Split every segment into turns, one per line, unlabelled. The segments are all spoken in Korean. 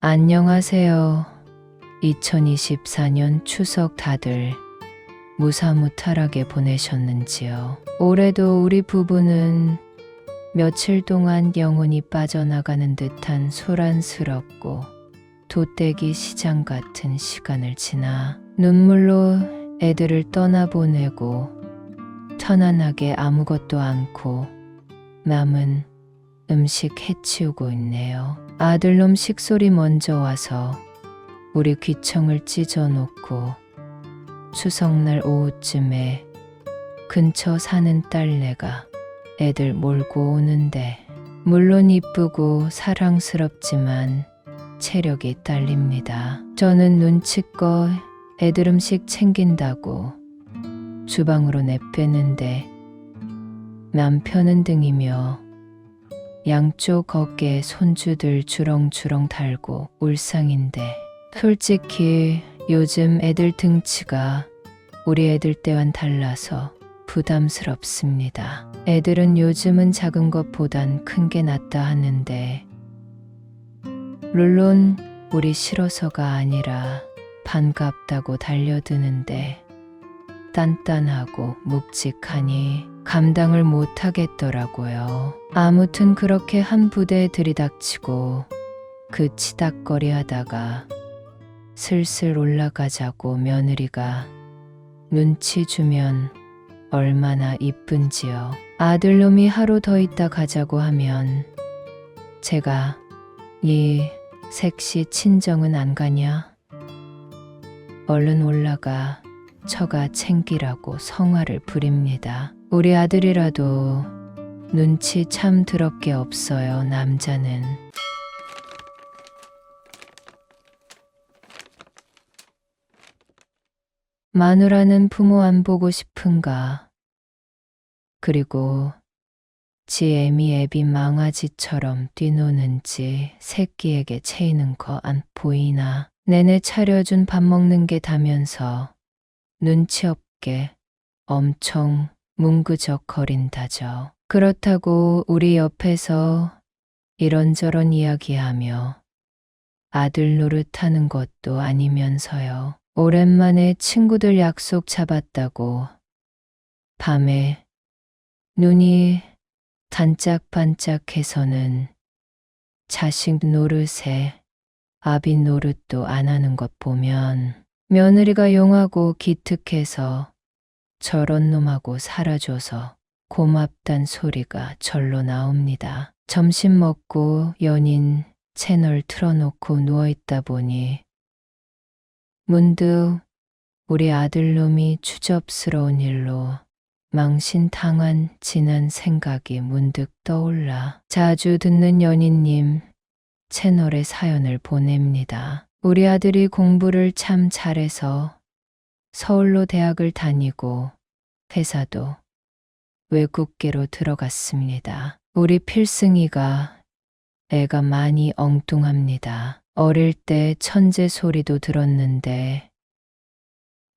안녕하세요. 2024년 추석 다들 무사무탈하게 보내셨는지요? 올해도 우리 부부는 며칠 동안 영혼이 빠져나가는 듯한 소란스럽고 돗대기 시장 같은 시간을 지나 눈물로 애들을 떠나보내고 편안하게 아무것도 않고 남은 음식 해치우고 있네요. 아들놈 식솔이 먼저 와서 우리 귀청을 찢어놓고 추석날 오후쯤에 근처 사는 딸내가 애들 몰고 오는데 물론 이쁘고 사랑스럽지만 체력이 딸립니다. 저는 눈치껏 애들 음식 챙긴다고 주방으로 내빼는데 남편은 등이며 양쪽 어깨에 손주들 주렁주렁 달고 울상인데 솔직히 요즘 애들 등치가 우리 애들 때와는 달라서 부담스럽습니다. 애들은 요즘은 작은 것보단 큰 게 낫다 하는데 물론 우리 싫어서가 아니라 반갑다고 달려드는데 단단하고 묵직하니 감당을 못하겠더라고요. 아무튼 그렇게 한 부대 들이닥치고 그 치닥거리 하다가 슬슬 올라가자고 며느리가 눈치 주면 얼마나 이쁜지요. 아들놈이 하루 더 있다 가자고 하면 제가 이 색시 친정은 안 가냐? 얼른 올라가 처가 챙기라고 성화를 부립니다. 우리 아들이라도 눈치 참 더럽게 없어요. 남자는. 마누라는 부모 안 보고 싶은가? 그리고 지 애미 애비 망아지처럼 뛰노는지 새끼에게 채이는 거 안 보이나? 내내 차려준 밥 먹는 게 다면서 눈치 없게 엄청 뭉그적거린다죠. 그렇다고 우리 옆에서 이런저런 이야기하며 아들 노릇하는 것도 아니면서요. 오랜만에 친구들 약속 잡았다고 밤에 눈이 반짝반짝해서는 자식 노릇에 아비 노릇도 안 하는 것 보면 며느리가 용하고 기특해서 저런 놈하고 살아줘서 고맙단 소리가 절로 나옵니다. 점심 먹고 연인 채널 틀어놓고 누워있다 보니 문득 우리 아들놈이 추접스러운 일로 망신당한 지난 생각이 문득 떠올라 자주 듣는 연인님 채널에 사연을 보냅니다. 우리 아들이 공부를 참 잘해서 서울로 대학을 다니고 회사도 외국계로 들어갔습니다. 우리 필승이가 애가 많이 엉뚱합니다. 어릴 때 천재 소리도 들었는데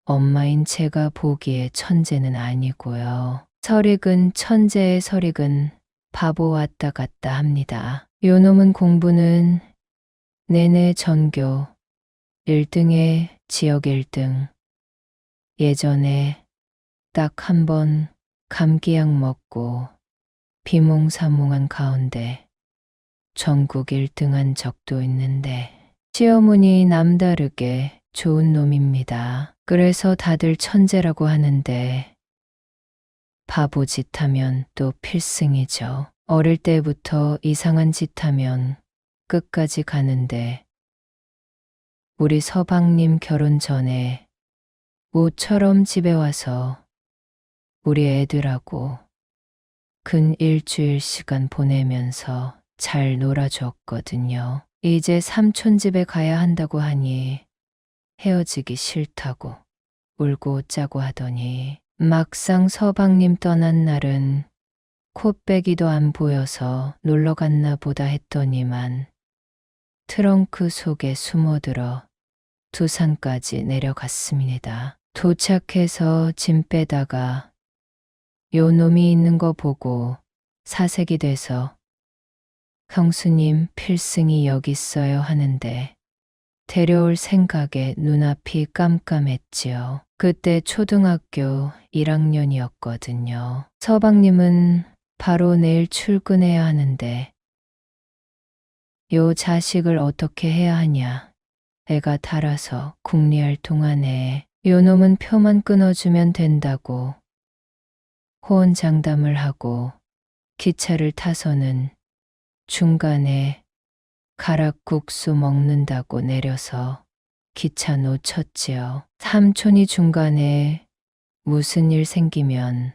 엄마인 제가 보기에 천재는 아니고요. 설익은 천재의 설익은 바보 왔다 갔다 합니다. 요놈은 공부는 내내 전교 1등에 지역 1등. 예전에 딱 한 번 감기약 먹고 비몽사몽한 가운데 전국 1등한 적도 있는데 시어머니 남다르게 좋은 놈입니다. 그래서 다들 천재라고 하는데 바보짓 하면 또 필승이죠. 어릴 때부터 이상한 짓 하면 끝까지 가는데 우리 서방님 결혼 전에 모처럼 집에 와서 우리 애들하고 근 일주일 시간 보내면서 잘 놀아줬거든요. 이제 삼촌 집에 가야 한다고 하니 헤어지기 싫다고 울고 짜고 하더니 막상 서방님 떠난 날은 코빼기도 안 보여서 놀러 갔나 보다 했더니만 트렁크 속에 숨어들어 두산까지 내려갔습니다. 도착해서 짐 빼다가 요 놈이 있는 거 보고 사색이 돼서 형수님 필승이 여기 있어요 하는데 데려올 생각에 눈앞이 깜깜했지요. 그때 초등학교 1학년이었거든요. 서방님은 바로 내일 출근해야 하는데 요 자식을 어떻게 해야 하냐. 애가 달아서 궁리할 동안에 요 놈은 표만 끊어주면 된다고 호언장담을 하고 기차를 타서는 중간에 가락국수 먹는다고 내려서 기차 놓쳤지요. 삼촌이 중간에 무슨 일 생기면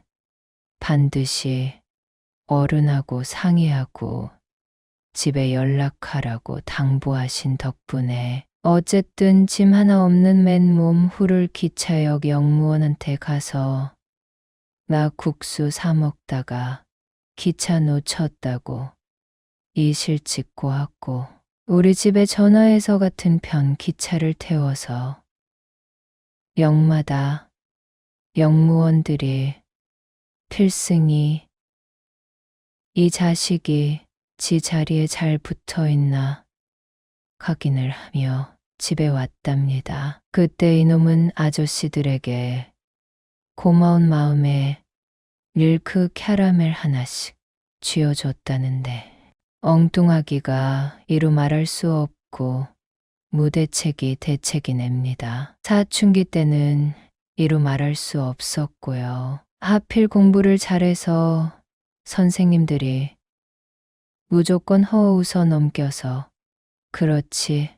반드시 어른하고 상의하고 집에 연락하라고 당부하신 덕분에 어쨌든 짐 하나 없는 맨몸 후를 기차역 영무원한테 가서 나 국수 사 먹다가 기차 놓쳤다고 이실 찍고 왔고 우리 집에 전화해서 같은 편 기차를 태워서 역마다 영무원들이 필승이 이 자식이 지 자리에 잘 붙어 있나 확인을 하며 집에 왔답니다. 그때 이놈은 아저씨들에게 고마운 마음에 밀크 캐러멜 하나씩 쥐어줬다는데 엉뚱하기가 이루 말할 수 없고 무대책이 대책이 냅니다. 사춘기 때는 이루 말할 수 없었고요. 하필 공부를 잘해서 선생님들이 무조건 허웃어 넘겨서 그렇지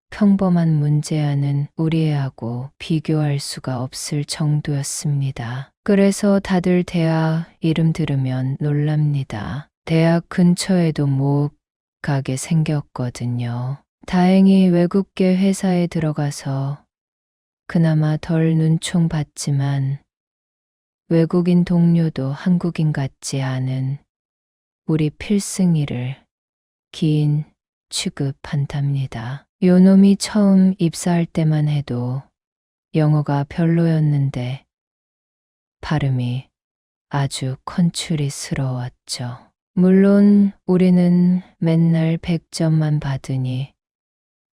평범한 문제아는 우리 애하고 비교할 수가 없을 정도였습니다. 그래서 다들 대학 이름 들으면 놀랍니다. 대학 근처에도 못 가게 생겼거든요. 다행히 외국계 회사에 들어가서 그나마 덜 눈총 받지만 외국인 동료도 한국인 같지 않은 우리 필승이를 긴 취급한답니다. 요놈이 처음 입사할 때만 해도 영어가 별로였는데 발음이 아주 컨츄리스러웠죠. 물론 우리는 맨날 100점만 받으니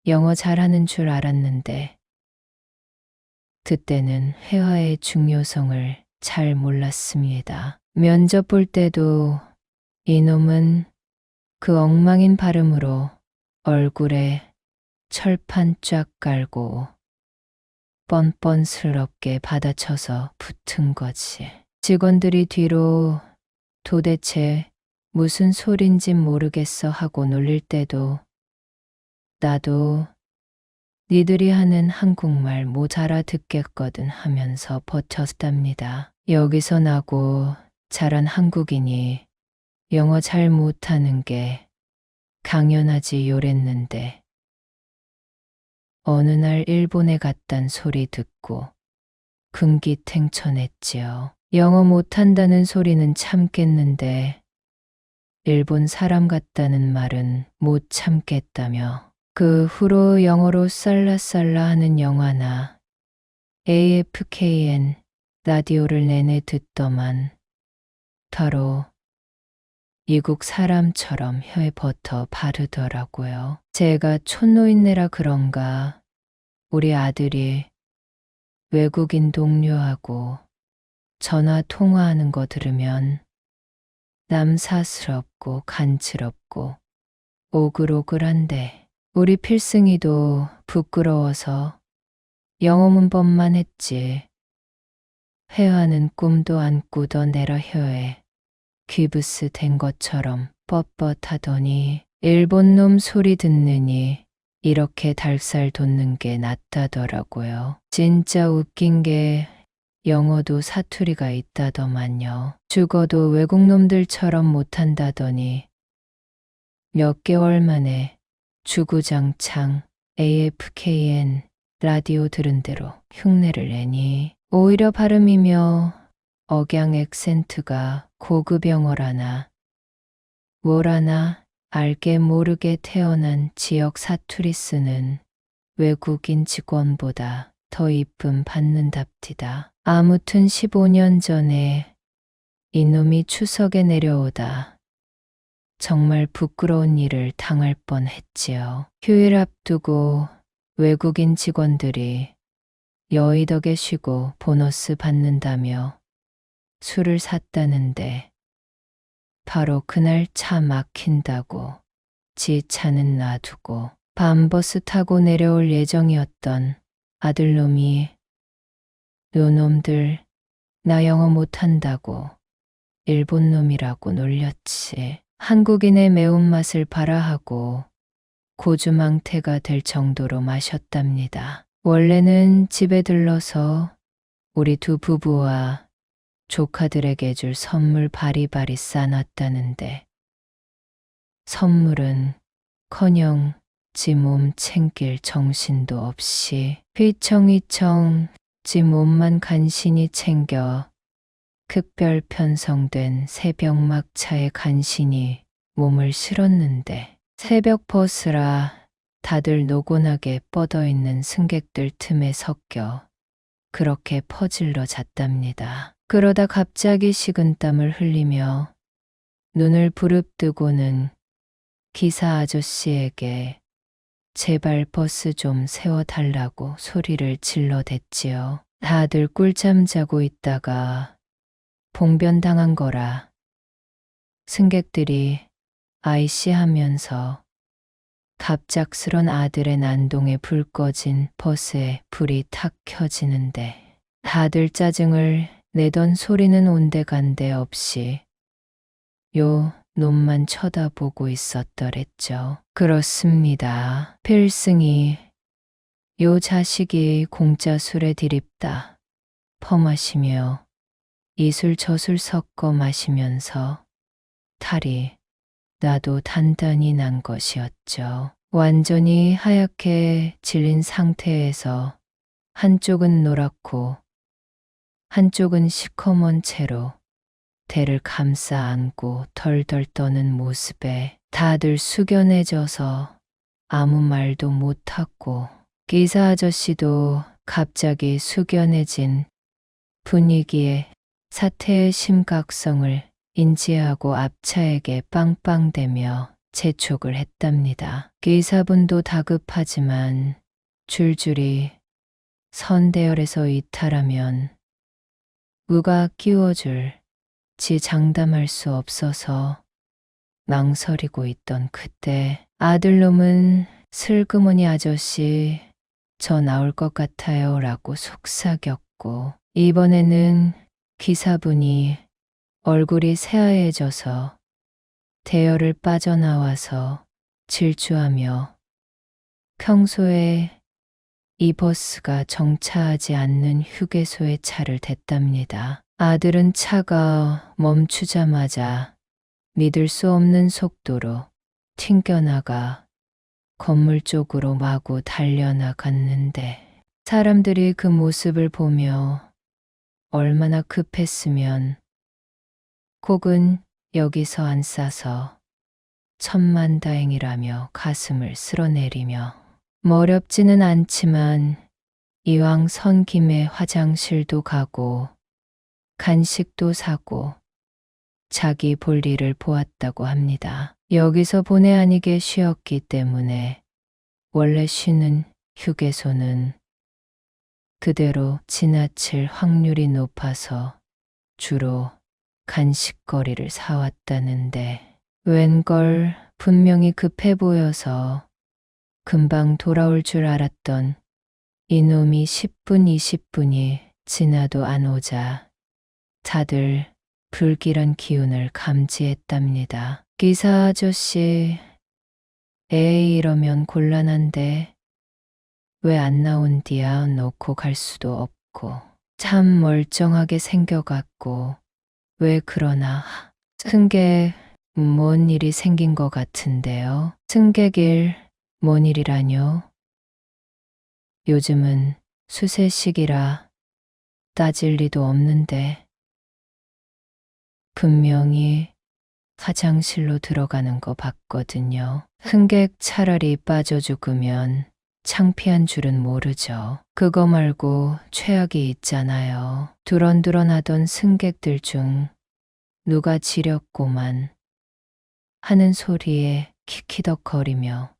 영어 잘하는 줄 알았는데 그때는 회화의 중요성을 잘 몰랐습니다. 면접 볼 때도 이놈은 그 엉망인 발음으로 얼굴에 철판 쫙 깔고 뻔뻔스럽게 받아쳐서 붙은 거지. 직원들이 뒤로 도대체 무슨 소린진 모르겠어 하고 놀릴 때도 나도 니들이 하는 한국말 못 알아듣겠거든 하면서 버텼답니다. 여기서 나고 자란 한국인이 영어 잘 못하는 게 당연하지 요랬는데 어느 날 일본에 갔단 소리 듣고 금기탱천했지요. 영어 못한다는 소리는 참겠는데 일본 사람 같다는 말은 못 참겠다며 그 후로 영어로 쌀라쌀라 하는 영화나 AFKN 라디오를 내내 듣더만 바로 이국 사람처럼 혀에 버터 바르더라고요. 제가 촌노인네라 그런가 우리 아들이 외국인 동료하고 전화 통화하는 거 들으면 남사스럽고 간츠럽고 오글오글한데 우리 필승이도 부끄러워서 영어 문법만 했지 회화는 꿈도 안 꾸던 내라 혀에 귀부스 된 것처럼 뻣뻣하더니 일본 놈 소리 듣느니 이렇게 달살 돋는 게 낫다더라고요. 진짜 웃긴 게 영어도 사투리가 있다더만요. 죽어도 외국 놈들처럼 못한다더니 몇 개월 만에 주구장창 AFKN 라디오 들은 대로 흉내를 내니 오히려 발음이며 억양 액센트가 고급 영어라나 뭐라나 알게 모르게 태어난 지역 사투리 쓰는 외국인 직원보다 더 이쁨 받는답디다. 아무튼 15년 전에 이놈이 추석에 내려오다 정말 부끄러운 일을 당할 뻔했지요. 휴일 앞두고 외국인 직원들이 여의덕에 쉬고 보너스 받는다며 술을 샀다는데 바로 그날 차 막힌다고 지 차는 놔두고 밤버스 타고 내려올 예정이었던 아들놈이 요놈들 나 영어 못한다고 일본놈이라고 놀렸지. 한국인의 매운맛을 발아하고 고주망태가 될 정도로 마셨답니다. 원래는 집에 들러서 우리 두 부부와 조카들에게 줄 선물 바리바리 싸놨다는데 선물은 커녕 지 몸 챙길 정신도 없이 휘청휘청 지 몸만 간신히 챙겨 특별 편성된 새벽 막차에 간신히 몸을 실었는데 새벽 버스라 다들 노곤하게 뻗어있는 승객들 틈에 섞여 그렇게 퍼질러 잤답니다. 그러다 갑자기 식은땀을 흘리며 눈을 부릅뜨고는 기사 아저씨에게 제발 버스 좀 세워달라고 소리를 질러댔지요. 다들 꿀잠 자고 있다가 봉변당한 거라 승객들이 아이씨 하면서 갑작스런 아들의 난동에 불 꺼진 버스에 불이 탁 켜지는데 다들 짜증을 내던 소리는 온데간데 없이 요 놈만 쳐다보고 있었더랬죠. 그렇습니다. 필승이 요 자식이 공짜 술에 들입다 퍼마시며 이술 저술 섞어 마시면서 탈이 나도 단단히 난 것이었죠. 완전히 하얗게 질린 상태에서 한쪽은 노랗고 한쪽은 시커먼 채로 대를 감싸 안고 덜덜 떠는 모습에 다들 숙연해져서 아무 말도 못하고 기사 아저씨도 갑자기 숙연해진 분위기에 사태의 심각성을 인지하고 앞차에게 빵빵대며 재촉을 했답니다. 기사분도 다급하지만 줄줄이 선대열에서 이탈하면 누가 끼워줄 지 장담할 수 없어서 망설이고 있던 그때 아들놈은 슬그머니 아저씨 저 나올 것 같아요 라고 속삭였고 이번에는 기사분이 얼굴이 새하얘져서 대열을 빠져나와서 질주하며 평소에 이 버스가 정차하지 않는 휴게소에 차를 댔답니다. 아들은 차가 멈추자마자 믿을 수 없는 속도로 튕겨나가 건물 쪽으로 마구 달려나갔는데 사람들이 그 모습을 보며 얼마나 급했으면 곡은 여기서 안 싸서 천만다행이라며 가슴을 쓸어내리며 어렵지는 않지만 이왕 선 김에 화장실도 가고 간식도 사고 자기 볼일을 보았다고 합니다. 여기서 본의 아니게 쉬었기 때문에 원래 쉬는 휴게소는 그대로 지나칠 확률이 높아서 주로 간식거리를 사왔다는데 웬걸 분명히 급해 보여서 금방 돌아올 줄 알았던 이놈이 10분 20분이 지나도 안 오자 다들 불길한 기운을 감지했답니다. 기사 아저씨, 에이 이러면 곤란한데 왜 안 나온디야 놓고 갈 수도 없고 참 멀쩡하게 생겨갖고 왜 그러나 승객 뭔 일이 생긴 것 같은데요. 승객일 뭔 일이라뇨? 요즘은 수세식이라 따질 리도 없는데 분명히 화장실로 들어가는 거 봤거든요. 승객 차라리 빠져 죽으면 창피한 줄은 모르죠. 그거 말고 최악이 있잖아요. 두런두런하던 승객들 중 누가 지렸고만 하는 소리에 키키덕거리며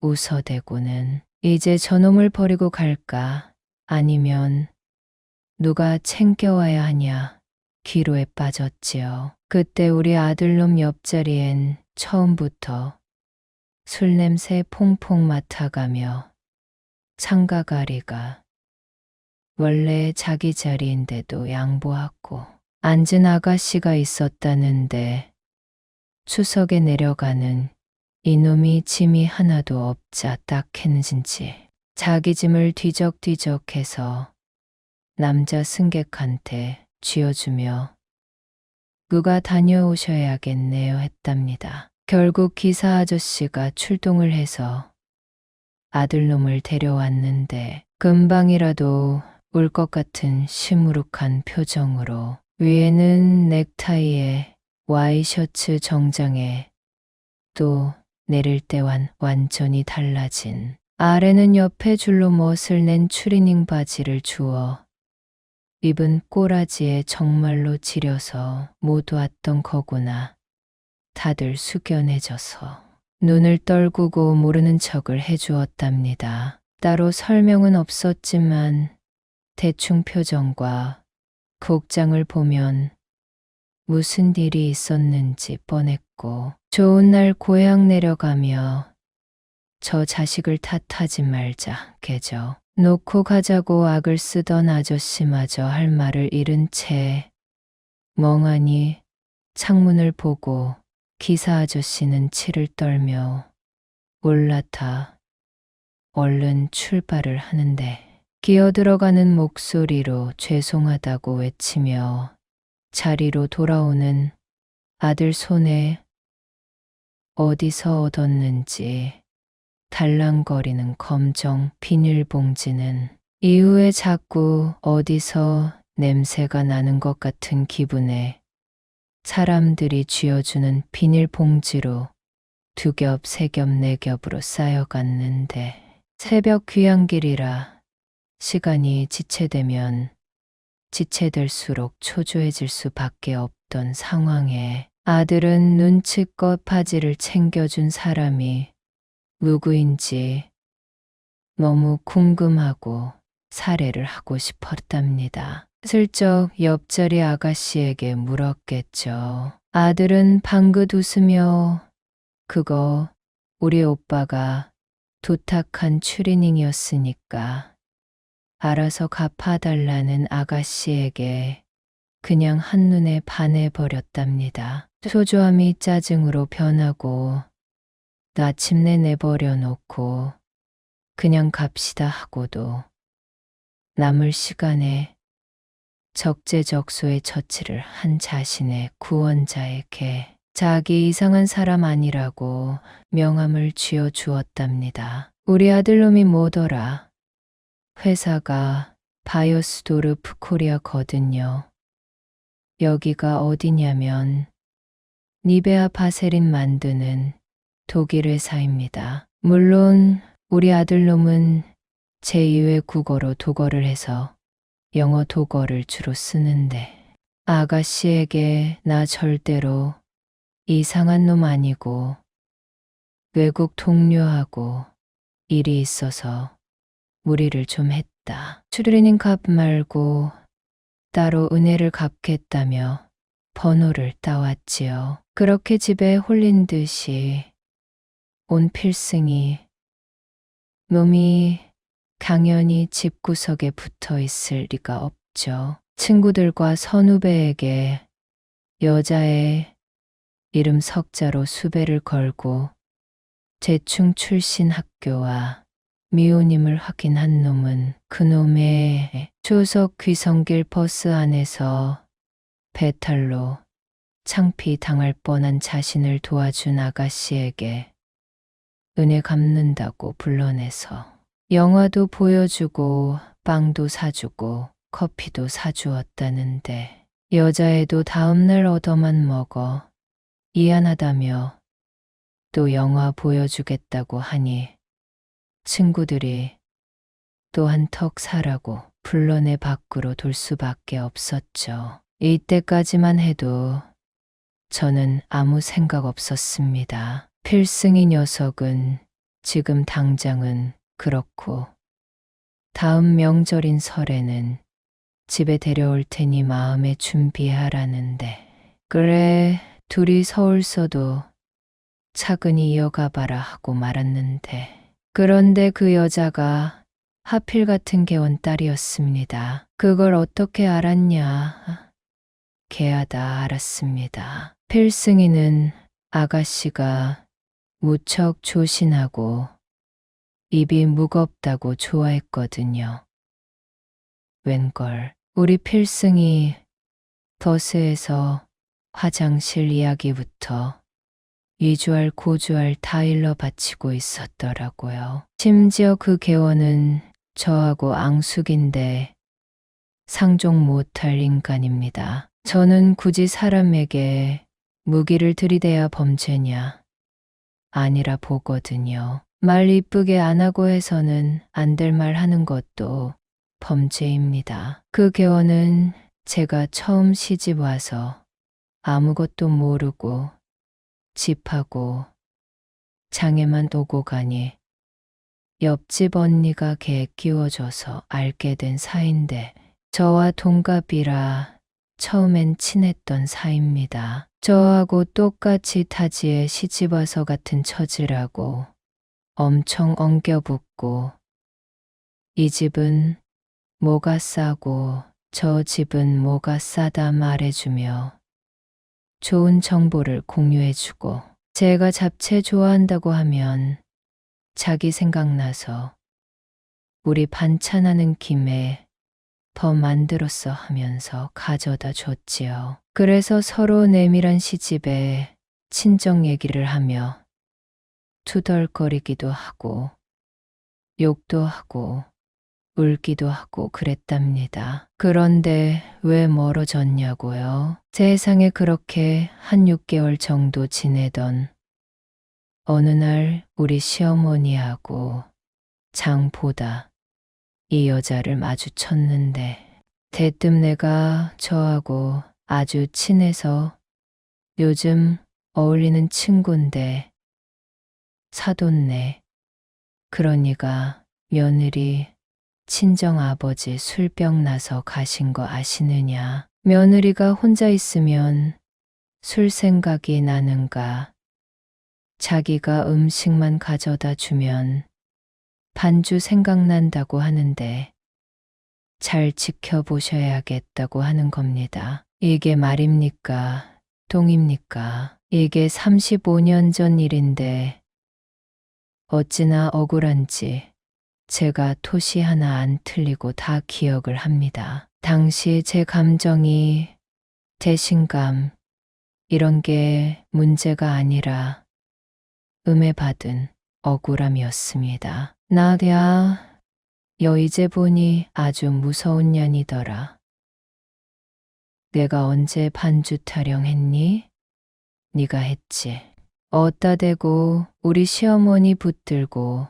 웃어대고는 이제 저놈을 버리고 갈까? 아니면 누가 챙겨와야 하냐? 기로에 빠졌지요. 그때 우리 아들놈 옆자리엔 처음부터 술 냄새 퐁퐁 맡아가며 창가가리가 원래 자기 자리인데도 양보하고 앉은 아가씨가 있었다는데 추석에 내려가는 이놈이 짐이 하나도 없자 딱했는지 자기 짐을 뒤적뒤적해서 남자 승객한테 쥐어주며 누가 다녀오셔야겠네요 했답니다. 결국 기사 아저씨가 출동을 해서 아들놈을 데려왔는데 금방이라도 울 것 같은 시무룩한 표정으로 위에는 넥타이에 와이셔츠 정장에 또 내릴 때와는 완전히 달라진 아래는 옆에 줄로 멋을 낸 추리닝 바지를 주어 입은 꼬라지에 정말로 지려서 못 왔던 거구나. 다들 숙연해져서 눈을 떨구고 모르는 척을 해주었답니다. 따로 설명은 없었지만 대충 표정과 곡장을 보면 무슨 일이 있었는지 뻔했고 좋은 날 고향 내려가며 저 자식을 탓하지 말자 개져 놓고 가자고 악을 쓰던 아저씨마저 할 말을 잃은 채 멍하니 창문을 보고 기사 아저씨는 치를 떨며 올라타 얼른 출발을 하는데 기어들어가는 목소리로 죄송하다고 외치며 자리로 돌아오는 아들 손에 어디서 얻었는지 달랑거리는 검정 비닐봉지는 이후에 자꾸 어디서 냄새가 나는 것 같은 기분에 사람들이 쥐어주는 비닐봉지로 2겹, 3겹, 4겹으로 쌓여갔는데 새벽 귀향길이라 시간이 지체되면 지체될수록 초조해질 수밖에 없던 상황에 아들은 눈치껏 바지를 챙겨준 사람이 누구인지 너무 궁금하고 살해를 하고 싶었답니다. 슬쩍 옆자리 아가씨에게 물었겠죠. 아들은 방긋 웃으며 그거 우리 오빠가 도탁한 추리닝이었으니까 알아서 갚아달라는 아가씨에게 그냥 한눈에 반해버렸답니다. 초조함이 짜증으로 변하고 나침내 내버려 놓고 그냥 갑시다 하고도 남을 시간에 적재적소에 처치를 한 자신의 구원자에게 자기 이상한 사람 아니라고 명함을 쥐어 주었답니다. 우리 아들놈이 뭐더라? 회사가 바이어스도르프 코리아거든요. 여기가 어디냐면 니베아 바세린 만드는 독일 회사입니다. 물론 우리 아들놈은 제2외 국어로 독어를 해서 영어 독어를 주로 쓰는데 아가씨에게 나 절대로 이상한 놈 아니고 외국 동료하고 일이 있어서 무리를 좀 했다. 추리닝 값 말고 따로 은혜를 갚겠다며 번호를 따왔지요. 그렇게 집에 홀린 듯이 온 필승이 놈이 당연히 집구석에 붙어 있을 리가 없죠. 친구들과 선후배에게 여자의 이름 석자로 수배를 걸고 재충 출신 학교와 미호님을 확인한 놈은 그놈의 초석 귀성길 버스 안에서 배탈로 창피 당할 뻔한 자신을 도와준 아가씨에게 은혜 갚는다고 불러내서 영화도 보여주고 빵도 사주고 커피도 사주었다는데 여자애도 다음날 얻어만 먹어 미안하다며 또 영화 보여주겠다고 하니 친구들이 또 한턱 사라고 불러내 밖으로 돌 수밖에 없었죠. 이때까지만 해도 저는 아무 생각 없었습니다. 필승이 녀석은 지금 당장은 그렇고 다음 명절인 설에는 집에 데려올 테니 마음에 준비하라는데 그래 둘이 서울서도 차근히 이어가 봐라 하고 말았는데 그런데 그 여자가 하필 같은 개원 딸이었습니다. 그걸 어떻게 알았냐? 개하다 알았습니다. 필승이는 아가씨가 무척 조신하고 입이 무겁다고 좋아했거든요. 웬걸 우리 필승이 버스에서 화장실 이야기부터 위주알 고주알 다 일러 바치고 있었더라고요. 심지어 그 개원은 저하고 앙숙인데 상종 못할 인간입니다. 저는 굳이 사람에게 무기를 들이대야 범죄냐? 아니라 보거든요. 말 이쁘게 안 하고 해서는 안 될 말 하는 것도 범죄입니다. 그 개원은 제가 처음 시집 와서 아무것도 모르고 집하고 장에만 오고 가니 옆집 언니가 개 끼워줘서 알게 된 사이인데 저와 동갑이라 처음엔 친했던 사이입니다. 저하고 똑같이 타지에 시집와서 같은 처지라고 엄청 엉겨붙고 이 집은 뭐가 싸고 저 집은 뭐가 싸다 말해주며 좋은 정보를 공유해주고 제가 잡채 좋아한다고 하면 자기 생각나서 우리 반찬하는 김에 더 만들었어 하면서 가져다 줬지요. 그래서 서로 내밀한 시집에 친정 얘기를 하며 투덜거리기도 하고 욕도 하고 울기도 하고 그랬답니다. 그런데 왜 멀어졌냐고요? 세상에 그렇게 한 6개월 정도 지내던 어느 날 우리 시어머니하고 장보다 이 여자를 마주쳤는데 대뜸 내가 저하고 아주 친해서 요즘 어울리는 친구인데 사돈네 그러니까 며느리 친정아버지 술병 나서 가신 거 아시느냐. 며느리가 혼자 있으면 술 생각이 나는가. 자기가 음식만 가져다 주면 반주 생각난다고 하는데 잘 지켜보셔야겠다고 하는 겁니다. 이게 말입니까? 똥입니까? 이게 35년 전 일인데 어찌나 억울한지 제가 토시 하나 안 틀리고 다 기억을 합니다. 당시 제 감정이 배신감 이런 게 문제가 아니라 음해받은 억울함이었습니다. 나야 이제 보니 아주 무서운 년이더라. 내가 언제 반주 타령했니? 네가 했지. 어따 대고 우리 시어머니 붙들고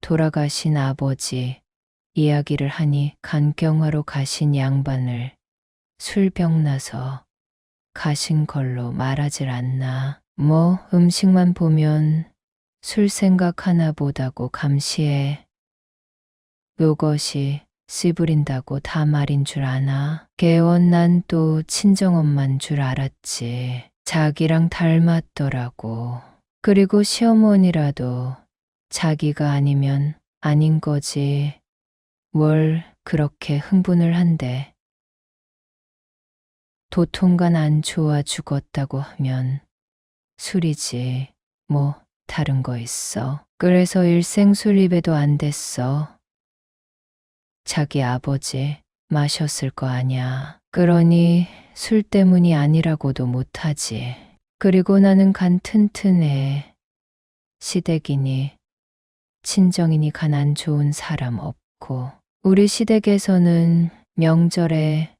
돌아가신 아버지 이야기를 하니 간경화로 가신 양반을 술병 나서 가신 걸로 말하질 않나. 뭐 음식만 보면 술 생각하나 보다고 감시해. 요것이 씨부린다고 다 말인 줄 아나? 개원 난 또 친정엄만 줄 알았지. 자기랑 닮았더라고. 그리고 시어머니라도 자기가 아니면 아닌 거지. 뭘 그렇게 흥분을 한대. 도통간 안 좋아 죽었다고 하면 술이지. 뭐 다른 거 있어. 그래서 일생 술 입에도 안 됐어. 자기 아버지 마셨을 거 아냐. 그러니 술 때문이 아니라고도 못하지. 그리고 나는 간 튼튼해. 시댁이니 친정이니 간 안 좋은 사람 없고 우리 시댁에서는 명절에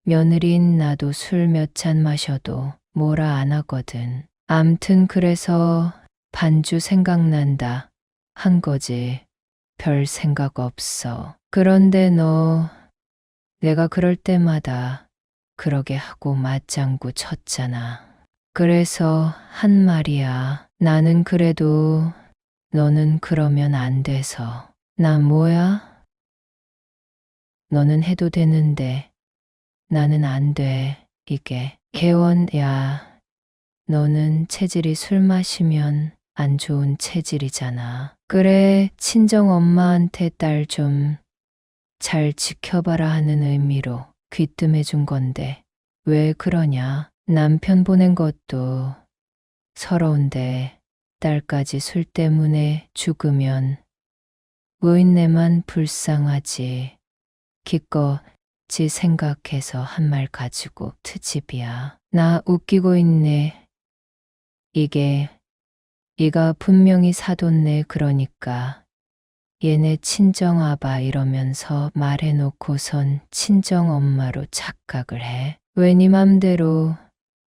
며느리인 나도 술 몇 잔 마셔도 뭐라 안 하거든. 암튼 그래서 반주 생각난다 한 거지. 별 생각 없어. 그런데 너 내가 그럴 때마다 그러게 하고 맞장구 쳤잖아. 그래서 한 말이야. 나는 그래도 너는 그러면 안 돼서. 나 뭐야? 너는 해도 되는데 나는 안 돼. 이게 개원야. 너는 체질이 술 마시면 안 좋은 체질이잖아. 그래, 친정 엄마한테 딸 좀 잘 지켜봐라 하는 의미로 귀뜸해 준 건데 왜 그러냐? 남편 보낸 것도 서러운데 딸까지 술 때문에 죽으면 노인네만 불쌍하지. 기껏지 생각해서 한 말 가지고 트집이야. 나 웃기고 있네. 이가 분명히 사돈네 그러니까 얘네 친정아바 이러면서 말해놓고선 친정엄마로 착각을 해. 왜 네 맘대로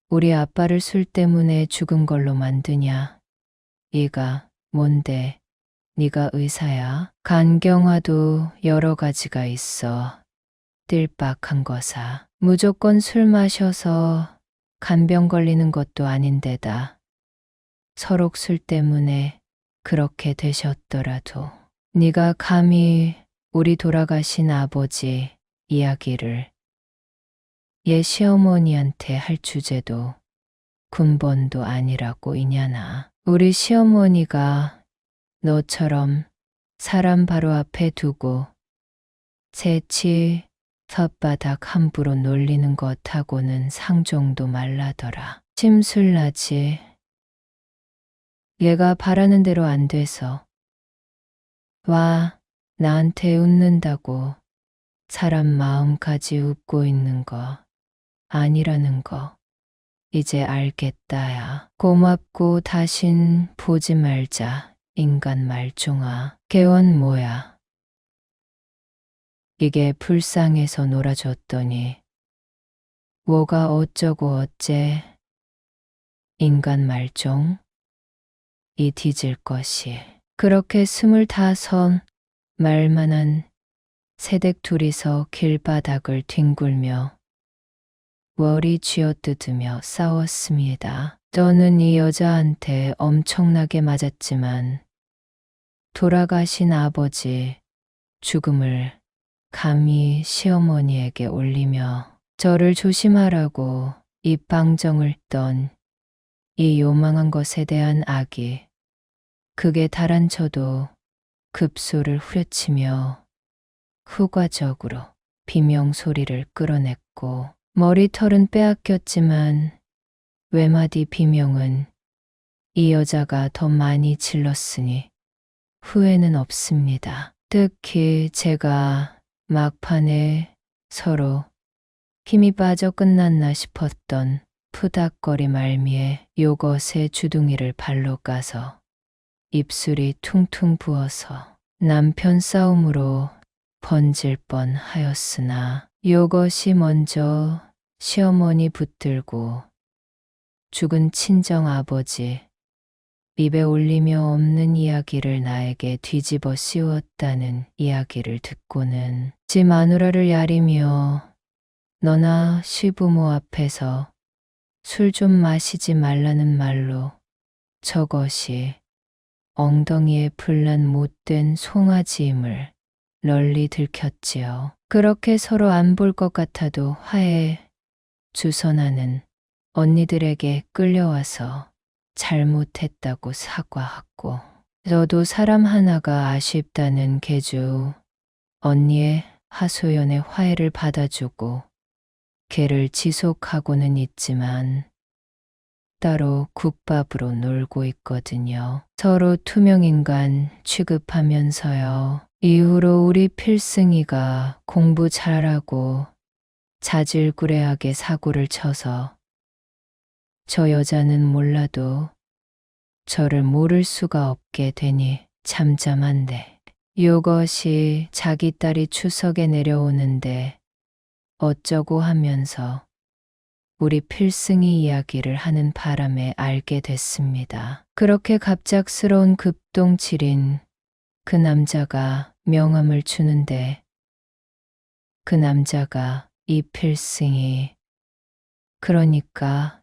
우리 아빠를 술 때문에 죽은 걸로 만드냐. 얘가 뭔데 네가 의사야? 간경화도 여러 가지가 있어. 띨박한 거사. 무조건 술 마셔서 간병 걸리는 것도 아닌데다 서록 술 때문에 그렇게 되셨더라도 네가 감히 우리 돌아가신 아버지 이야기를 얘 시어머니한테 할 주제도 군번도 아니라고 이냐나. 우리 시어머니가 너처럼 사람 바로 앞에 두고 재치 혓바닥 함부로 놀리는 것하고는 상종도 말라더라. 심술나지. 얘가 바라는 대로 안 돼서. 와, 나한테 웃는다고 사람 마음까지 웃고 있는 거 아니라는 거 이제 알겠다야. 고맙고 다신 보지 말자. 인간 말종아. 개원 뭐야. 이게 불쌍해서 놀아줬더니 뭐가 어쩌고 어째. 인간 말종? 이 뒤질 것이. 그렇게 25 말만한 새댁 둘이서 길바닥을 뒹굴며 월이 쥐어뜯으며 싸웠습니다. 저는 이 여자한테 엄청나게 맞았지만 돌아가신 아버지 죽음을 감히 시어머니에게 올리며 저를 조심하라고 입방정을 떤 이 요망한 것에 대한 악이 극에 달한 저도 급소를 후려치며 후과적으로 비명소리를 끌어냈고 머리털은 빼앗겼지만 외마디 비명은 이 여자가 더 많이 질렀으니 후회는 없습니다. 특히 제가 막판에 서로 힘이 빠져 끝났나 싶었던 푸닥거리 말미에 요것의 주둥이를 발로 까서 입술이 퉁퉁 부어서 남편 싸움으로 번질 뻔 하였으나 요것이 먼저 시어머니 붙들고 죽은 친정 아버지 입에 올리며 없는 이야기를 나에게 뒤집어 씌웠다는 이야기를 듣고는 지 마누라를 야리며 너나 시부모 앞에서 술 좀 마시지 말라는 말로 저것이 엉덩이에 풀난 못된 송아지임을 널리 들켰지요. 그렇게 서로 안 볼 것 같아도 화해 주선하는 언니들에게 끌려와서 잘못했다고 사과하고 저도 사람 하나가 아쉽다는 계주 언니의 하소연의 화해를 받아주고 걔를 지속하고는 있지만 따로 국밥으로 놀고 있거든요. 서로 투명인간 취급하면서요. 이후로 우리 필승이가 공부 잘하고 자질구레하게 사고를 쳐서 저 여자는 몰라도 저를 모를 수가 없게 되니 잠잠한데 요것이 자기 딸이 추석에 내려오는데 어쩌고 하면서 우리 필승이 이야기를 하는 바람에 알게 됐습니다. 그렇게 갑작스러운 급동칠인 그 남자가 명함을 주는데 그 남자가 이 필승이 그러니까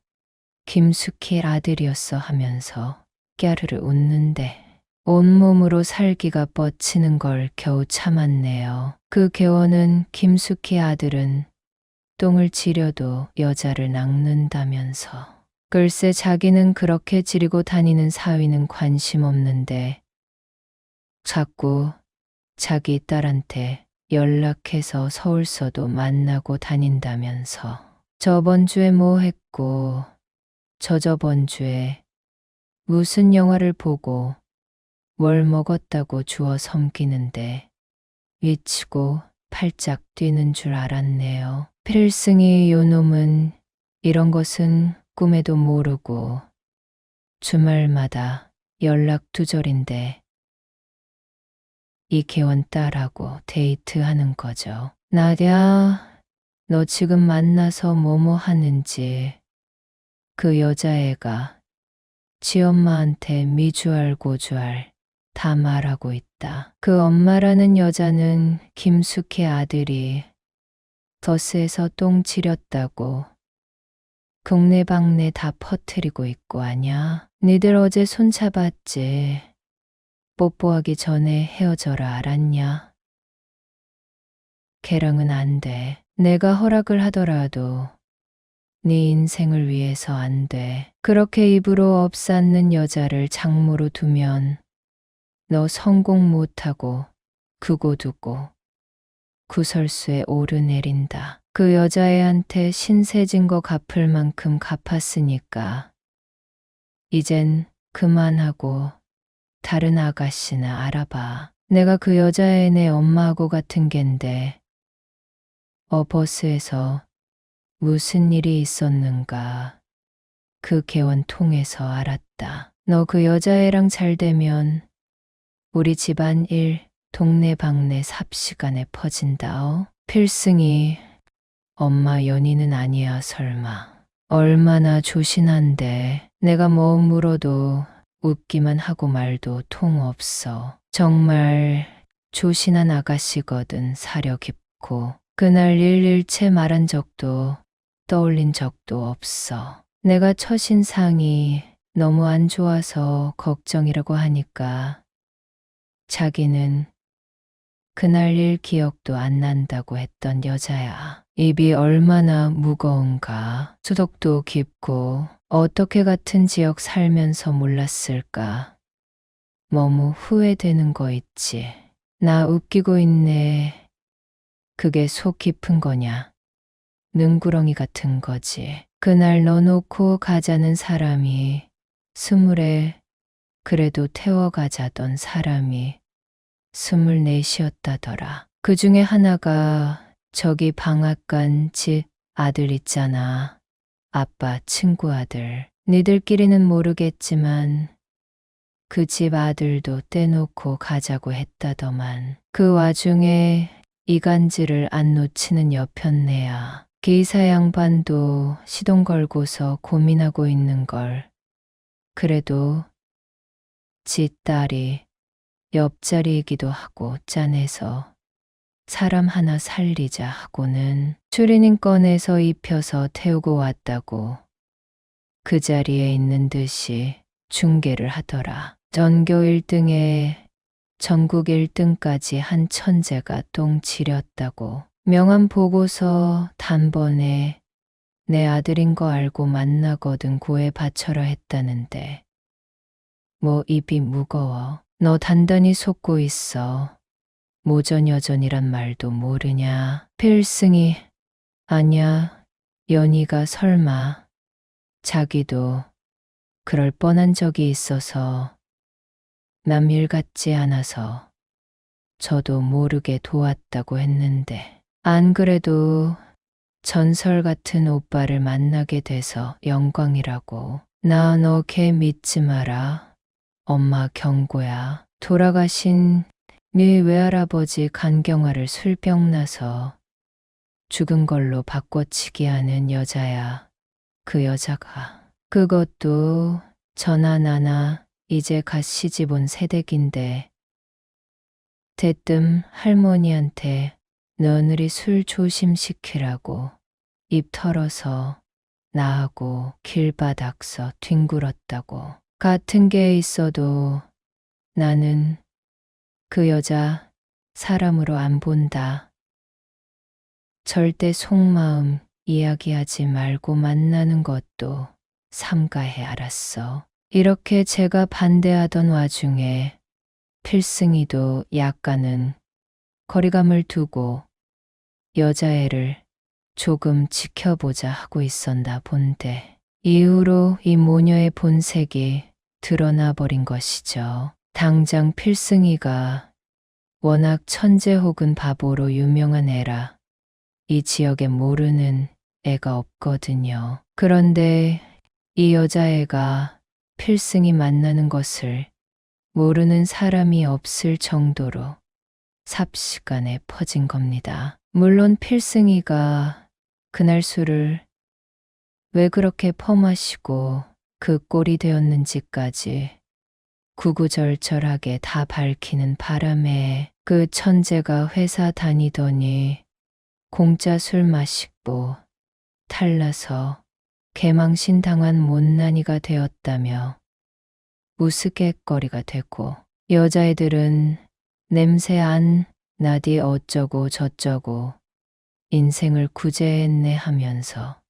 김숙희 아들이었어 하면서 깨르르 웃는데 온몸으로 살기가 뻗치는 걸 겨우 참았네요. 그 개원은 김숙희 아들은 똥을 지려도 여자를 낚는다면서. 글쎄 자기는 그렇게 지리고 다니는 사위는 관심 없는데 자꾸 자기 딸한테 연락해서 서울서도 만나고 다닌다면서. 저번 주에 뭐 했고 저저번 주에 무슨 영화를 보고 뭘 먹었다고 주워 섬기는데 위치고 팔짝 뛰는 줄 알았네요. 필승이 요놈은 이런 것은 꿈에도 모르고 주말마다 연락 두절인데 이 개원 딸하고 데이트하는 거죠. 나디야, 너 지금 만나서 뭐뭐 하는지 그 여자애가 지 엄마한테 미주알 고주알 다 말하고 있다. 그 엄마라는 여자는 김숙희 아들이 버스에서 똥 지렸다고 동네방네 다 퍼뜨리고 있고 아냐. 니들 어제 손잡았지. 뽀뽀하기 전에 헤어져라 알았냐? 걔랑은 안 돼. 내가 허락을 하더라도 네 인생을 위해서 안 돼. 그렇게 입으로 업쌓는 여자를 장모로 두면 너 성공 못하고 그고 두고 구설수에 오르내린다. 그 여자애한테 신세진 거 갚을 만큼 갚았으니까 이젠 그만하고 다른 아가씨나 알아봐. 내가 그 여자애네 엄마하고 같은 겐데 버스에서 무슨 일이 있었는가 그 개원 통해서 알았다. 너 그 여자애랑 잘 되면 우리 집안 일 동네방네 삽시간에 퍼진다오. 필승이 엄마 연인은 아니야 설마. 얼마나 조신한데 내가 뭐 물어도 웃기만 하고 말도 통 없어. 정말 조신한 아가씨거든. 사려 깊고 그날 일일체 말한 적도 떠올린 적도 없어. 내가 첫인상이 너무 안 좋아서 걱정이라고 하니까 자기는 그날 일 기억도 안 난다고 했던 여자야. 입이 얼마나 무거운가. 수덕도 깊고 어떻게 같은 지역 살면서 몰랐을까. 너무 후회되는 거 있지. 나 웃기고 있네. 그게 속 깊은 거냐. 능구렁이 같은 거지. 그날 너 놓고 가자는 사람이 20에 그래도 태워가자던 사람이 24이었다더라. 그 중에 하나가 저기 방앗간 집 아들 있잖아. 아빠 친구 아들. 니들끼리는 모르겠지만 그 집 아들도 떼놓고 가자고 했다더만. 그 와중에 이간질을 안 놓치는 여편네야. 기사 양반도 시동 걸고서 고민하고 있는 걸. 그래도 지 딸이 옆자리이기도 하고 짠해서 사람 하나 살리자 하고는 추리닝 꺼내서 입혀서 태우고 왔다고 그 자리에 있는 듯이 중계를 하더라. 전교 1등에 전국 1등까지 한 천재가 똥 지렸다고. 명함 보고서 단번에 내 아들인 거 알고 만나거든 고에 바쳐라 했다는데 뭐 입이 무거워. 너 단단히 속고 있어. 모전여전이란 말도 모르냐. 필승이 아냐. 연희가 설마 자기도 그럴 뻔한 적이 있어서 남일 같지 않아서 저도 모르게 도왔다고 했는데 안 그래도 전설 같은 오빠를 만나게 돼서 영광이라고. 나 너 걔 믿지 마라. 엄마 경고야. 돌아가신 네 외할아버지 간경화를 술병 나서 죽은 걸로 바꿔치기 하는 여자야. 그 여자가. 그것도 저나 나나 이제 갓 시집 온 새댁인데 대뜸 할머니한테 너늘이 술 조심시키라고 입 털어서 나하고 길바닥서 뒹굴었다고. 같은 게 있어도 나는 그 여자 사람으로 안 본다. 절대 속마음 이야기하지 말고 만나는 것도 삼가해 알았어. 이렇게 제가 반대하던 와중에 필승이도 약간은 거리감을 두고 여자애를 조금 지켜보자 하고 있었나 본데 이후로 이 모녀의 본색이 드러나 버린 것이죠. 당장 필승이가 워낙 천재 혹은 바보로 유명한 애라 이 지역에 모르는 애가 없거든요. 그런데 이 여자애가 필승이 만나는 것을 모르는 사람이 없을 정도로 삽시간에 퍼진 겁니다. 물론 필승이가 그날 술을 왜 그렇게 퍼마시고 그 꼴이 되었는지까지 구구절절하게 다 밝히는 바람에 그 천재가 회사 다니더니 공짜 술 마시고 탈나서 개망신 당한 못난이가 되었다며 우스갯거리가 되고 여자애들은 냄새 안 나디 어쩌고 저쩌고 인생을 구제했네 하면서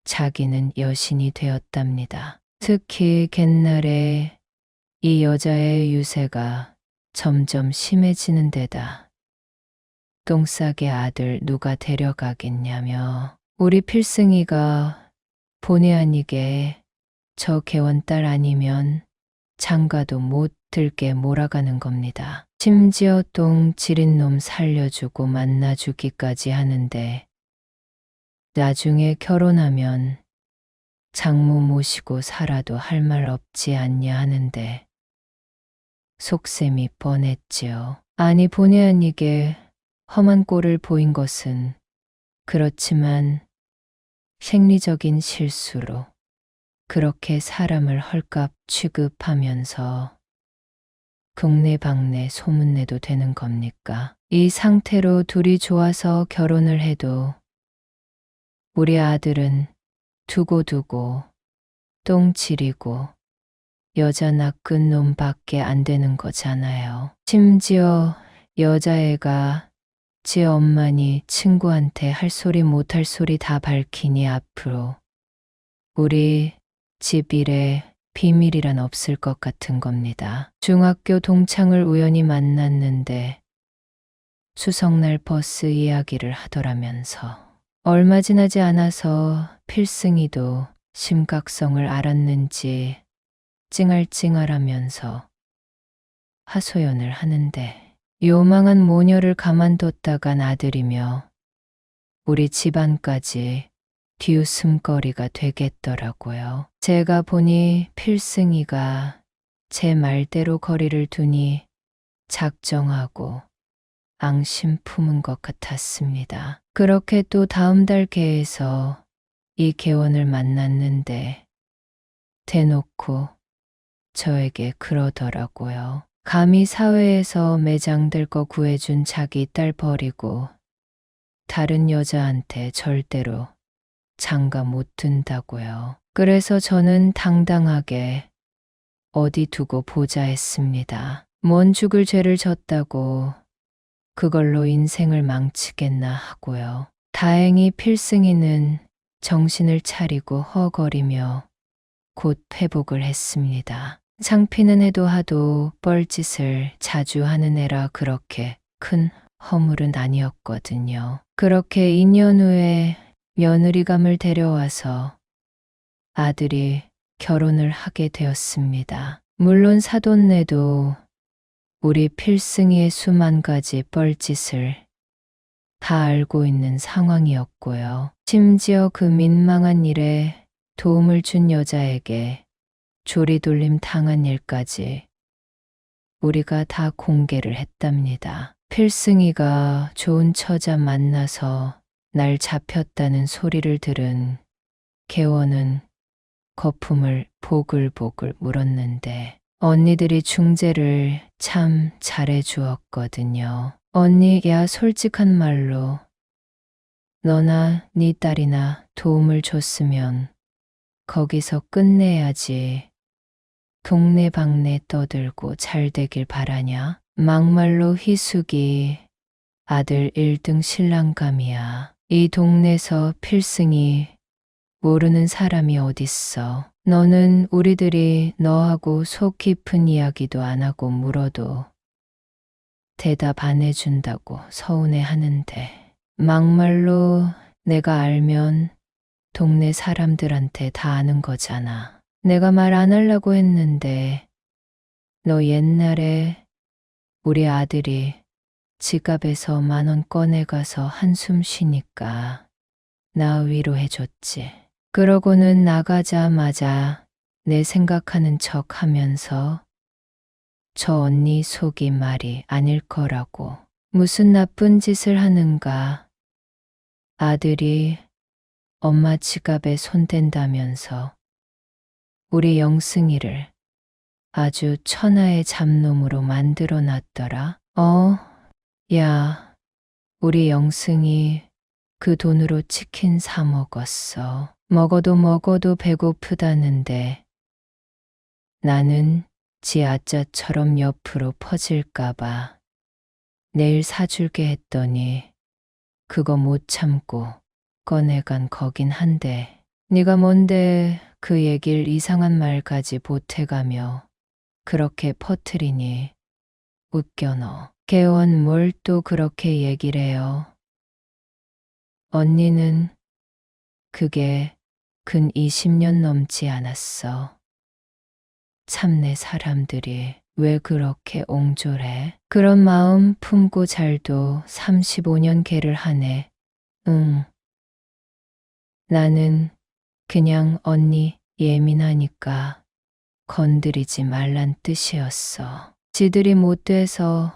자기는 여신이 되었답니다. 특히 옛날에 이 여자의 유세가 점점 심해지는 데다 똥싸개 아들 누가 데려가겠냐며 우리 필승이가 본의 아니게 저 개원딸 아니면 장가도 못 들게 몰아가는 겁니다. 심지어 똥 지린 놈 살려주고 만나주기까지 하는데 나중에 결혼하면 장모 모시고 살아도 할 말 없지 않냐 하는데 속셈이 뻔했지요. 아니 본의 아니게 험한 꼴을 보인 것은 그렇지만 생리적인 실수로 그렇게 사람을 헐값 취급하면서 국내방내 소문내도 되는 겁니까? 이 상태로 둘이 좋아서 결혼을 해도 우리 아들은 두고두고 똥 지리고 여자 낚은 놈밖에 안 되는 거잖아요. 심지어 여자애가 지 엄마니 친구한테 할 소리 못할 소리 다 밝히니 앞으로 우리 집 일에 비밀이란 없을 것 같은 겁니다. 중학교 동창을 우연히 만났는데 추석날 버스 이야기를 하더라면서 얼마 지나지 않아서 필승이도 심각성을 알았는지 찡알찡알하면서 하소연을 하는데 요망한 모녀를 가만뒀다간 아들이며 우리 집안까지 뒤웃음거리가 되겠더라고요. 제가 보니 필승이가 제 말대로 거리를 두니 작정하고 앙심 품은 것 같았습니다. 그렇게 또 다음 달 개에서 이 개원을 만났는데 대놓고 저에게 그러더라고요. 감히 사회에서 매장될 거 구해준 자기 딸 버리고 다른 여자한테 절대로 장가 못 든다고요. 그래서 저는 당당하게 어디 두고 보자 했습니다. 뭔 죽을 죄를 졌다고 그걸로 인생을 망치겠나 하고요. 다행히 필승이는 정신을 차리고 허거리며 곧 회복을 했습니다. 창피는 해도 하도 뻘짓을 자주 하는 애라 그렇게 큰 허물은 아니었거든요. 그렇게 2년 후에 며느리감을 데려와서 아들이 결혼을 하게 되었습니다. 물론 사돈네도 우리 필승이의 수만 가지 뻘짓을 다 알고 있는 상황이었고요. 심지어 그 민망한 일에 도움을 준 여자에게 조리돌림 당한 일까지 우리가 다 공개를 했답니다. 필승이가 좋은 처자 만나서 날 잡혔다는 소리를 들은 개원은 거품을 보글보글 물었는데 언니들이 중재를 참 잘해 주었거든요. 언니, 야 솔직한 말로 너나 네 딸이나 도움을 줬으면 거기서 끝내야지. 동네방네 떠들고 잘 되길 바라냐? 막말로 희숙이 아들 1등 신랑감이야. 이 동네서 필승이 모르는 사람이 어딨어. 너는 우리들이 너하고 속 깊은 이야기도 안 하고 물어도 대답 안 해준다고 서운해 하는데 막말로 내가 알면 동네 사람들한테 다 아는 거잖아. 내가 말 안 하려고 했는데 너 옛날에 우리 아들이 지갑에서 10,000원 꺼내가서 한숨 쉬니까 나 위로해줬지. 그러고는 나가자마자 내 생각하는 척 하면서 저 언니 속이 말이 아닐 거라고. 무슨 나쁜 짓을 하는가. 아들이 엄마 지갑에 손댄다면서 우리 영승이를 아주 천하의 잡놈으로 만들어 놨더라. 야, 우리 영승이 그 돈으로 치킨 사 먹었어. 먹어도 배고프다는데 나는 지 아짜처럼 옆으로 퍼질까봐 내일 사줄게 했더니 그거 못 참고 꺼내간 거긴 한데 네가 뭔데 그 얘길 이상한 말까지 보태가며 그렇게 퍼뜨리니 웃겨 너. 개원 뭘 또 그렇게 얘기를 해요. 언니는 그게 근 20년 넘지 않았어. 참내 사람들이 왜 그렇게 옹졸해? 그런 마음 품고 잘도 35년 개를 하네. 응. 나는 그냥 언니 예민하니까 건드리지 말란 뜻이었어. 지들이 못돼서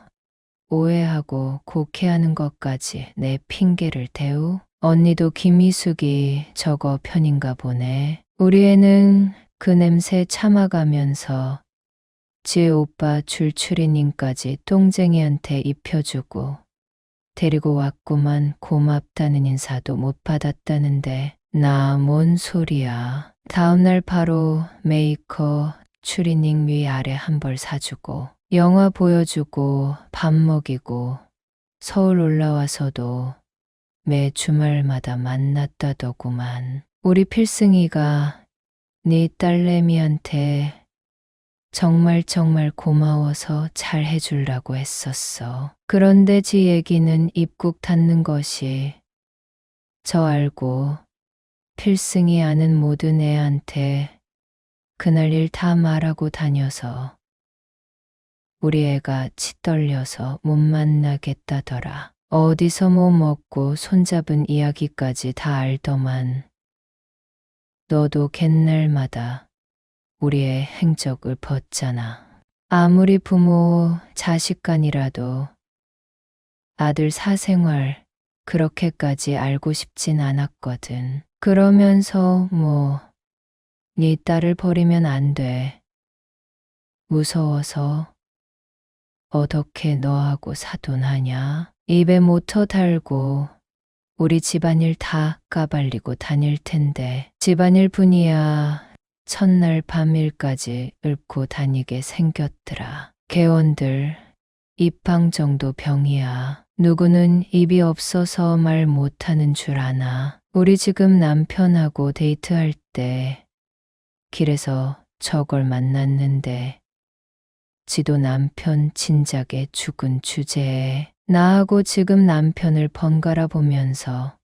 오해하고 곡해하는 것까지 내 핑계를 대우? 언니도 김희숙이 저거 편인가 보네. 우리 애는 그 냄새 참아가면서 지 오빠 줄추리님까지 똥쟁이한테 입혀주고 데리고 왔구만. 고맙다는 인사도 못 받았다는데 나 뭔 소리야. 다음날 바로 메이커 추리닝 위아래 한 벌 사주고 영화 보여주고 밥 먹이고 서울 올라와서도 매 주말마다 만났다더구만. 우리 필승이가 네 딸내미한테 정말 고마워서 잘 해주려고 했었어. 그런데 지 얘기는 입국 닫는 것이 저 알고 필승이 아는 모든 애한테 그날 일 다 말하고 다녀서 우리 애가 치떨려서 못 만나겠다더라. 어디서 뭐 먹고 손잡은 이야기까지 다 알더만. 너도 갯날마다 우리의 행적을 벗잖아. 아무리 부모 자식간이라도 아들 사생활 그렇게까지 알고 싶진 않았거든. 그러면서 네 딸을 버리면 안 돼. 무서워서 어떻게 너하고 사돈하냐? 입에 모터 달고 우리 집안일 다 까발리고 다닐 텐데 집안일 뿐이야 첫날 밤일까지 읊고 다니게 생겼더라. 개원들 입방 정도 병이야. 누구는 입이 없어서 말 못하는 줄 아나. 우리 지금 남편하고 데이트할 때 길에서 저걸 만났는데 지도 남편 진작에 죽은 주제에 나하고 지금 남편을 번갈아 보면서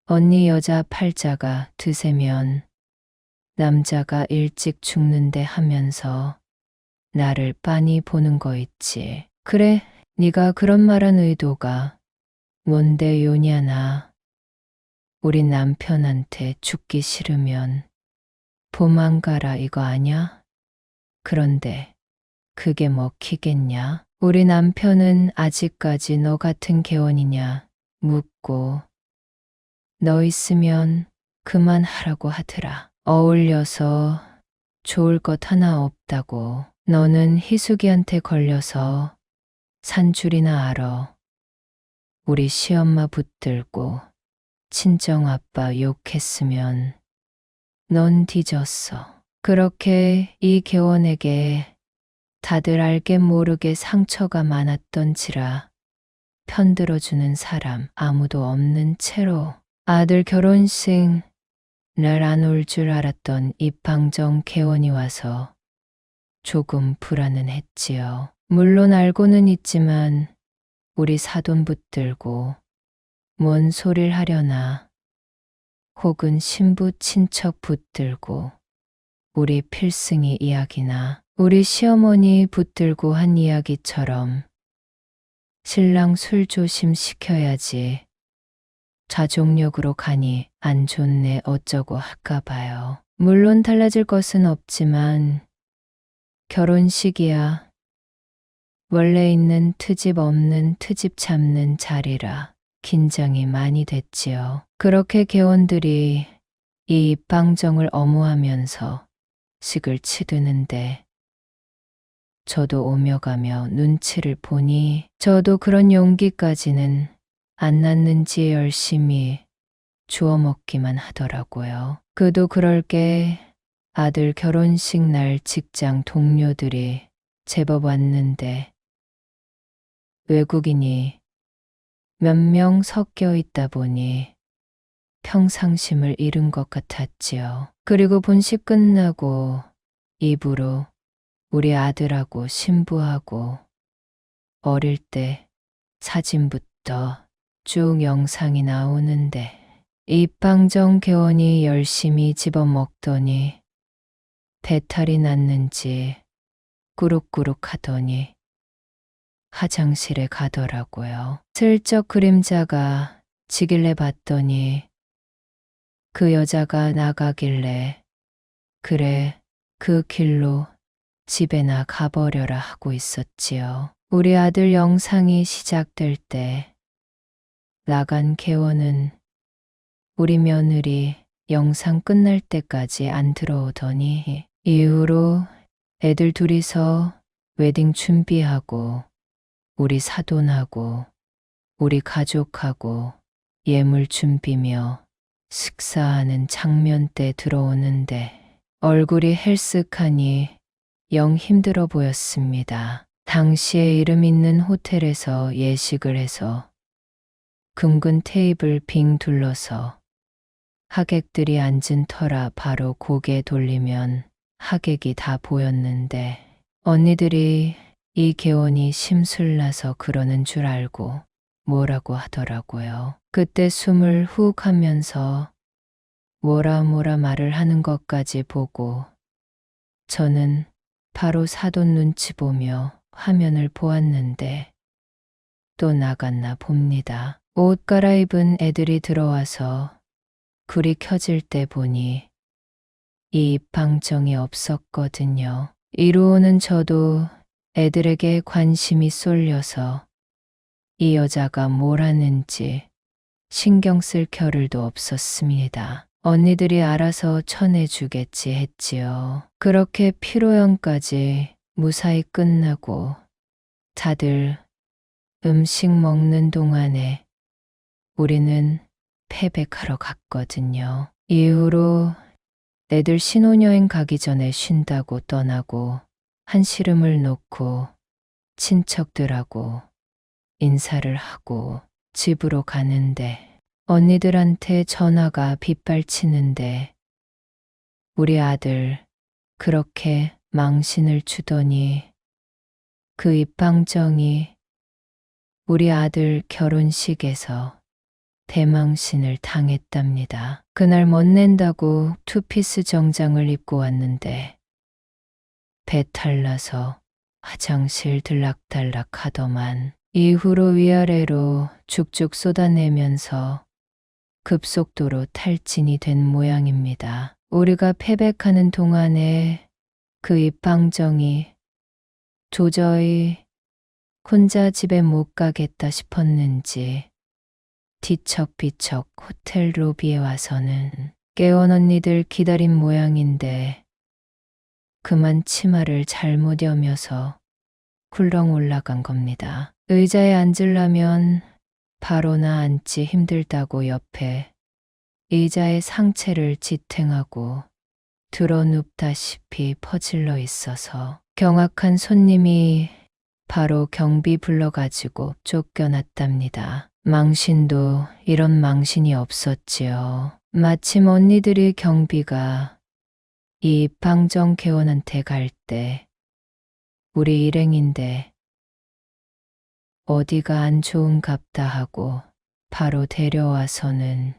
언니 여자 팔자가 드세면 남자가 일찍 죽는데 하면서 나를 빤히 보는 거 있지. 그래, 네가 그런 말한 의도가 뭔데 요냐나. 우리 남편한테 죽기 싫으면 도망가라 이거 아냐? 그런데 그게 먹히겠냐? 우리 남편은 아직까지 너 같은 개원이냐 묻고 너 있으면 그만하라고 하더라. 어울려서 좋을 것 하나 없다고. 너는 희숙이한테 걸려서 산줄이나 알아. 우리 시엄마 붙들고 친정 아빠 욕했으면 넌 뒤졌어. 그렇게 이 개원에게 다들 알게 모르게 상처가 많았던지라 편들어주는 사람 아무도 없는 채로 아들 결혼식 날 안 올 줄 알았던 입방정 개원이 와서 조금 불안은 했지요. 물론 알고는 있지만 우리 사돈 붙들고 뭔 소릴 하려나 혹은 신부 친척 붙들고 우리 필승이 이야기나 우리 시어머니 붙들고 한 이야기처럼 신랑 술 조심시켜야지 자족력으로 가니 안 좋네 어쩌고 할까 봐요. 물론 달라질 것은 없지만 결혼식이야 원래 있는 트집 없는 트집 잡는 자리라 긴장이 많이 됐지요. 그렇게 개원들이 이 입방정을 엄호하면서 식을 치드는데 저도 오며 가며 눈치를 보니 저도 그런 용기까지는 안 났는지 열심히 주워 먹기만 하더라고요. 그도 그럴 게 아들 결혼식 날 직장 동료들이 제법 왔는데 외국인이 몇 명 섞여 있다 보니 평상심을 잃은 것 같았지요. 그리고 본식 끝나고 입으로 우리 아들하고 신부하고 어릴 때 사진부터 쭉 영상이 나오는데 입방정 개원이 열심히 집어먹더니 배탈이 났는지 꾸룩꾸룩 하더니 화장실에 가더라고요. 슬쩍 그림자가 지길래 봤더니 그 여자가 나가길래 그래 그 길로 집에나 가버려라 하고 있었지요. 우리 아들 영상이 시작될 때 나간 개원은 우리 며느리 영상 끝날 때까지 안 들어오더니 이후로 애들 둘이서 웨딩 준비하고 우리 사돈하고 우리 가족하고 예물 준비며 식사하는 장면 때 들어오는데 얼굴이 헬쓱하니 영 힘들어 보였습니다. 당시에 이름 있는 호텔에서 예식을 해서 금근 테이블 빙 둘러서 하객들이 앉은 터라 바로 고개 돌리면 하객이 다 보였는데 언니들이 이 개원이 심술나서 그러는 줄 알고 뭐라고 하더라고요. 그때 숨을 훅 하면서 뭐라 말을 하는 것까지 보고 저는 바로 사돈 눈치 보며 화면을 보았는데 또 나갔나 봅니다. 옷 갈아입은 애들이 들어와서 불이 켜질 때 보니 이 입방정이 없었거든요. 이루오는 저도 애들에게 관심이 쏠려서 이 여자가 뭘 하는지 신경 쓸 겨를도 없었습니다. 언니들이 알아서 쳐내주겠지 했지요. 그렇게 피로연까지 무사히 끝나고 다들 음식 먹는 동안에 우리는 패백하러 갔거든요. 이후로 애들 신혼여행 가기 전에 쉰다고 떠나고 한시름을 놓고 친척들하고 인사를 하고 집으로 가는데 언니들한테 전화가 빗발치는데 우리 아들 그렇게 망신을 주더니 그 입방정이 우리 아들 결혼식에서 대망신을 당했답니다. 그날 멋낸다고 투피스 정장을 입고 왔는데 배탈 나서 화장실 들락달락 하더만 이후로 위아래로 죽죽 쏟아내면서 급속도로 탈진이 된 모양입니다. 우리가 패백하는 동안에 그 입방정이 도저히 혼자 집에 못 가겠다 싶었는지 뒤척비척 호텔 로비에 와서는 깨원 언니들 기다린 모양인데 그만 치마를 잘못 여며서 쿨렁 올라간 겁니다. 의자에 앉으려면 바로나 앉지 힘들다고 옆에 의자에 상체를 지탱하고 드러눕다시피 퍼질러 있어서 경악한 손님이 바로 경비 불러가지고 쫓겨났답니다. 망신도 이런 망신이 없었지요. 마침 언니들이 경비가 이 입방정 개원한테 갈 때 우리 일행인데 어디가 안 좋은갑다 하고 바로 데려와서는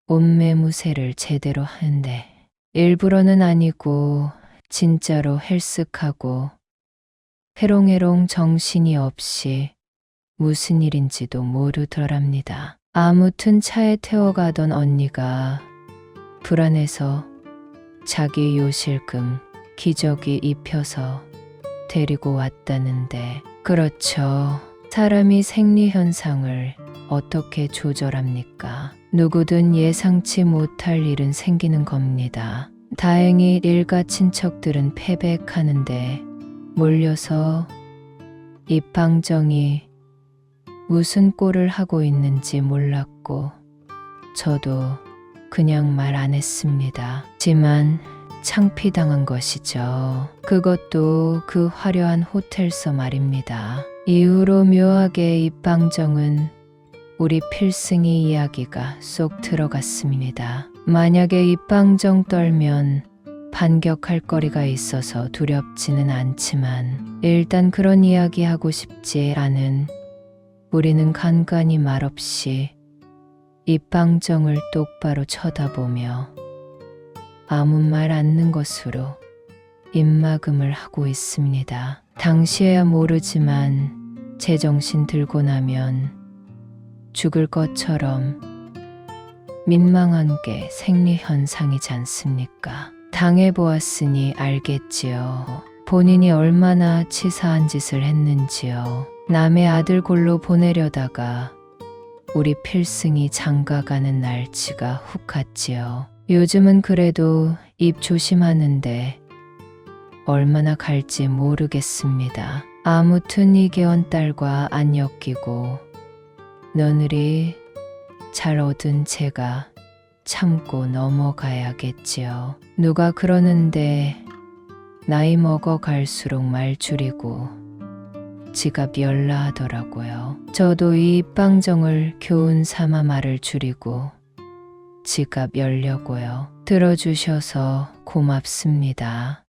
옷매무새를 제대로 하는데 일부러는 아니고 진짜로 헬쓱하고 해롱해롱 정신이 없이 무슨 일인지도 모르더랍니다. 아무튼 차에 태워가던 언니가 불안해서 자기 요실금 기저귀 입혀서 데리고 왔다는데 그렇죠. 사람이 생리현상을 어떻게 조절합니까? 누구든 예상치 못할 일은 생기는 겁니다. 다행히 일가 친척들은 패백하는데 몰려서 입방정이 무슨 꼴을 하고 있는지 몰랐고 저도 그냥 말 안 했습니다. 하지만 창피당한 것이죠. 그것도 그 화려한 호텔서 말입니다. 이후로 묘하게 입방정은 우리 필승이 이야기가 쏙 들어갔습니다. 만약에 입방정 떨면 반격할 거리가 있어서 두렵지는 않지만 일단 그런 이야기 하고 싶지 않은 우리는 간간히 말없이 입방정을 똑바로 쳐다보며 아무 말 않는 것으로 입막음을 하고 있습니다. 당시에야 모르지만 제정신 들고 나면 죽을 것처럼 민망한 게 생리현상이지 않습니까? 당해보았으니 알겠지요. 본인이 얼마나 치사한 짓을 했는지요. 남의 아들 골로 보내려다가 우리 필승이 장가가는 날치가 훅 갔지요. 요즘은 그래도 입 조심하는데 얼마나 갈지 모르겠습니다. 아무튼 이계원 딸과 안 엮이고 며느리 잘 얻은 제가 참고 넘어가야겠지요. 누가 그러는데 나이 먹어 갈수록 말 줄이고 지갑 열라 하더라고요. 저도 이 입방정을 교훈 삼아 말을 줄이고 지갑 열려고요. 들어주셔서 고맙습니다.